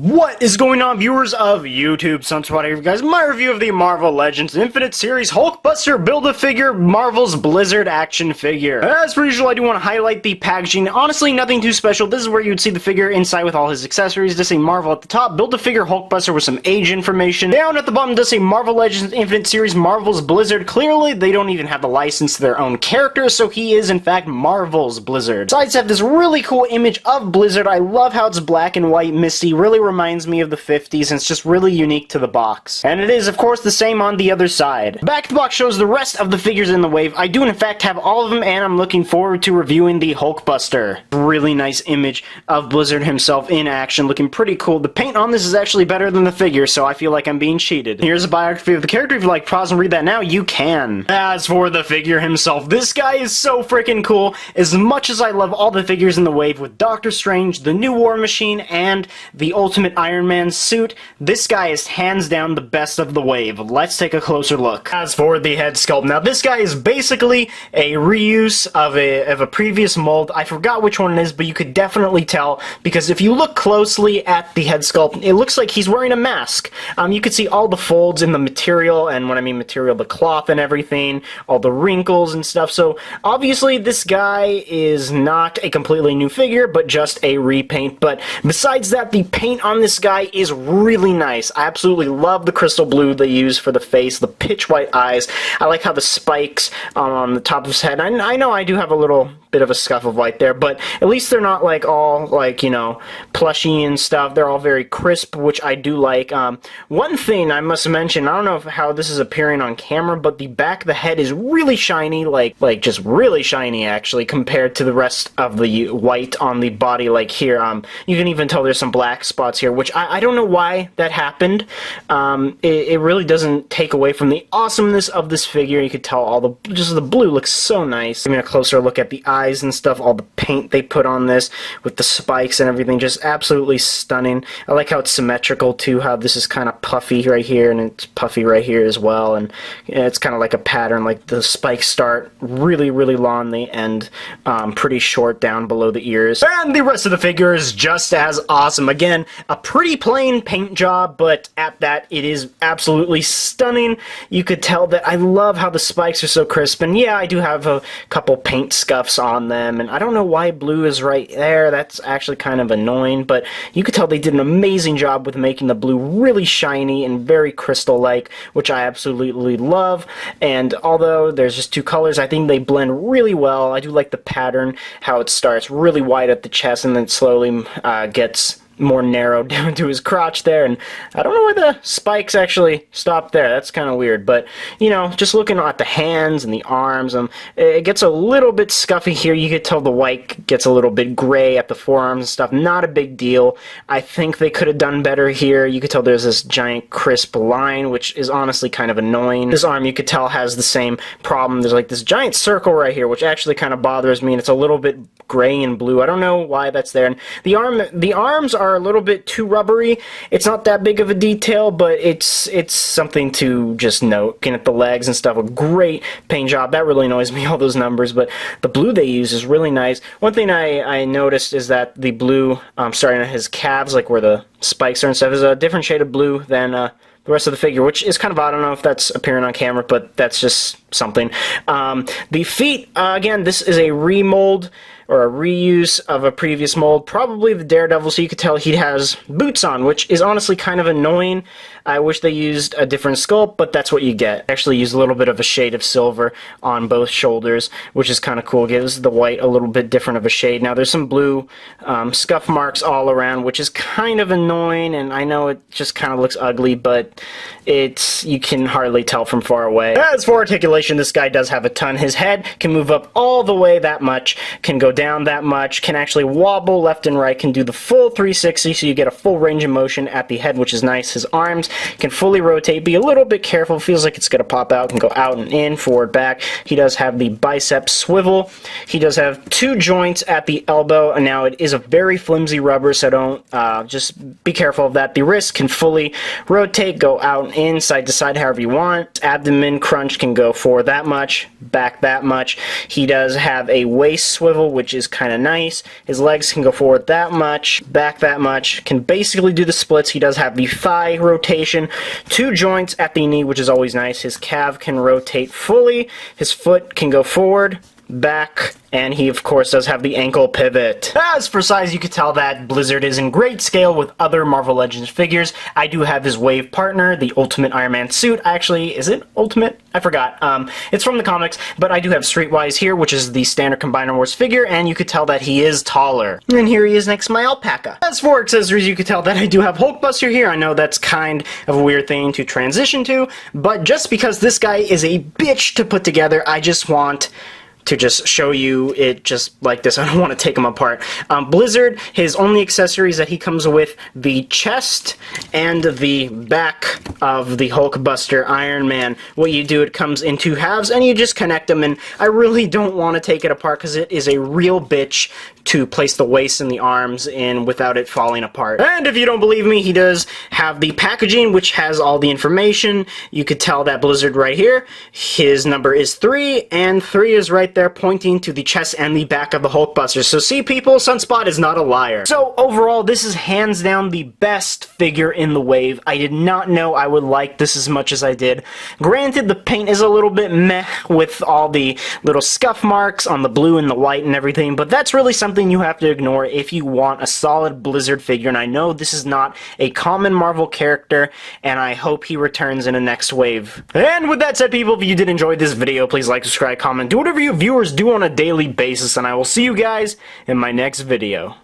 What is going on, viewers of YouTube? Sunspot here, guys. My review of the Marvel Legends Infinite Series Hulkbuster Build-A-Figure Marvel's Blizzard action figure. As per usual, I do want to highlight the packaging. Honestly, nothing too special. This is where you'd see the figure inside with all his accessories. Does say Marvel at the top, Build-A-Figure Hulkbuster with some age information. Down at the bottom does say Marvel Legends Infinite Series Marvel's Blizzard. Clearly, they don't even have the license to their own character, so he is in fact Marvel's Blizzard. Sides have this really cool image of Blizzard. I love how it's black and white, misty. Really reminds me of the 50s, and it's just really unique to the box. And it is, of course, the same on the other side. Back of the box shows the rest of the figures in the wave. I do, in fact, have all of them, and I'm looking forward to reviewing the Hulkbuster. Really nice image of Blizzard himself in action, looking pretty cool. The paint on this is actually better than the figure, so I feel like I'm being cheated. Here's a biography of the character. If you like, pause and read that now, you can. As for the figure himself, this guy is so freaking cool. As much as I love all the figures in the wave with Doctor Strange, the new War Machine, and the Ultimate Iron Man suit, this guy is hands down the best of the wave. Let's take a closer look. As for the head sculpt, now this guy is basically a reuse of a previous mold. I forgot which one it is, but you could definitely tell, because if you look closely at the head sculpt, it looks like he's wearing a mask. You could see all the folds in the material, and when I mean material, the cloth and everything, all the wrinkles and stuff. So obviously this guy is not a completely new figure, but just a repaint. But besides that, the paint on this guy is really nice. I absolutely love the crystal blue they use for the face, the pitch white eyes. I like how the spikes on the top of his head. I know I do have a little bit of a scuff of white there, but at least they're not like all like, you know, plushy and stuff. They're all very crisp, which I do like. One thing I must mention, I don't know how this is appearing on camera, but the back of the head is really shiny, like just really shiny actually, compared to the rest of the white on the body. Like here, you can even tell there's some black spots here, which I don't know why that happened. It really doesn't take away from the awesomeness of this figure. You could tell all the blue looks so nice. Give me a closer look at the eyes and stuff, all the paint they put on this with the spikes and everything, just absolutely stunning. I like how it's symmetrical too, how this is kind of puffy right here and it's puffy right here as well, and it's kind of like a pattern, like the spikes start really long on the end, pretty short down below the ears. And the rest of the figure is just as awesome. Again, a pretty plain paint job, but at that, it is absolutely stunning. You could tell that I love how the spikes are so crisp, and yeah, I do have a couple paint scuffs on them, and I don't know why blue is right there. That's actually kind of annoying, but you could tell they did an amazing job with making the blue really shiny and very crystal-like, which I absolutely love. And although there's just two colors, I think they blend really well. I do like the pattern, how it starts really wide at the chest and then slowly gets more narrowed down to his crotch there, and I don't know why the spikes actually stop there. That's kind of weird, but you know, just looking at the hands and the arms, it gets a little bit scuffy here. You could tell the white gets a little bit gray at the forearms and stuff. Not a big deal. I think they could have done better here. You could tell there's this giant crisp line, which is honestly kind of annoying. This arm, you could tell, has the same problem. There's like this giant circle right here, which actually kind of bothers me, and it's a little bit gray and blue. I don't know why that's there. And the arms are a little bit too rubbery. It's not that big of a detail, but it's something to just note. Looking at the legs and stuff, a great paint job. That really annoys me, all those numbers, but the blue they use is really nice. One thing I noticed is that the blue starting at his calves, like where the spikes are and stuff, is a different shade of blue than the rest of the figure, which is kind of odd. I don't know if that's appearing on camera, but that's just something. The feet, again, this is a remold or a reuse of a previous mold, probably the Daredevil, so you could tell he has boots on, which is honestly kind of annoying. I wish they used a different sculpt, but that's what you get. Actually use a little bit of a shade of silver on both shoulders, which is kind of cool. Gives the white a little bit different of a shade. Now there's some blue scuff marks all around, which is kind of annoying, and I know it just kind of looks ugly, but you can hardly tell from far away. As for articulation, this guy does have a ton. His head can move up all the way that much, can go down that much, can actually wobble left and right, can do the full 360, so you get a full range of motion at the head, which is nice. His arms can fully rotate. Be a little bit careful. Feels like it's going to pop out. Can go out and in, forward, back. He does have the bicep swivel. He does have two joints at the elbow, and now it is a very flimsy rubber, so don't just be careful of that. The wrist can fully rotate, go out and in, side to side, however you want. Abdomen crunch can go forward that much, back that much. He does have a waist swivel, which which is kind of nice. His legs can go forward that much, back that much, can basically do the splits. He does have the thigh rotation, 2 joints at the knee, which is always nice. His calf can rotate fully, his foot can go forward, back, and he of course does have the ankle pivot. As for size, you could tell that Blizzard is in great scale with other Marvel Legends figures. I do have his wave partner, the Ultimate Iron Man suit. Actually, is it Ultimate? I forgot. It's from the comics, but I do have Streetwise here, which is the standard Combiner Wars figure, and you could tell that he is taller. And here he is next to my alpaca. As for accessories, you could tell that I do have Hulkbuster here. I know that's kind of a weird thing to transition to, but just because this guy is a bitch to put together, I just want to just show you it just like this. I don't want to take them apart. Blizzard, his only accessories that he comes with, the chest and the back of the Hulkbuster Iron Man. What you do, it comes in 2 halves and you just connect them, and I really don't want to take it apart because it is a real bitch to place the waist and the arms in without it falling apart. And if you don't believe me, he does have the packaging, which has all the information. You could tell that Blizzard right here, his number is 3, and 3 is right there pointing to the chest and the back of the Hulkbuster. So see, people, Sunspot is not a liar. So overall, this is hands down the best figure in the wave. I did not know I would like this as much as I did. Granted, the paint is a little bit meh with all the little scuff marks on the blue and the white and everything, but that's really something you have to ignore if you want a solid Blizzard figure. And I know this is not a common Marvel character, and I hope he returns in a next wave. And with that said, people, if you did enjoy this video, please like, subscribe, comment, do whatever you viewers do on a daily basis, and I will see you guys in my next video.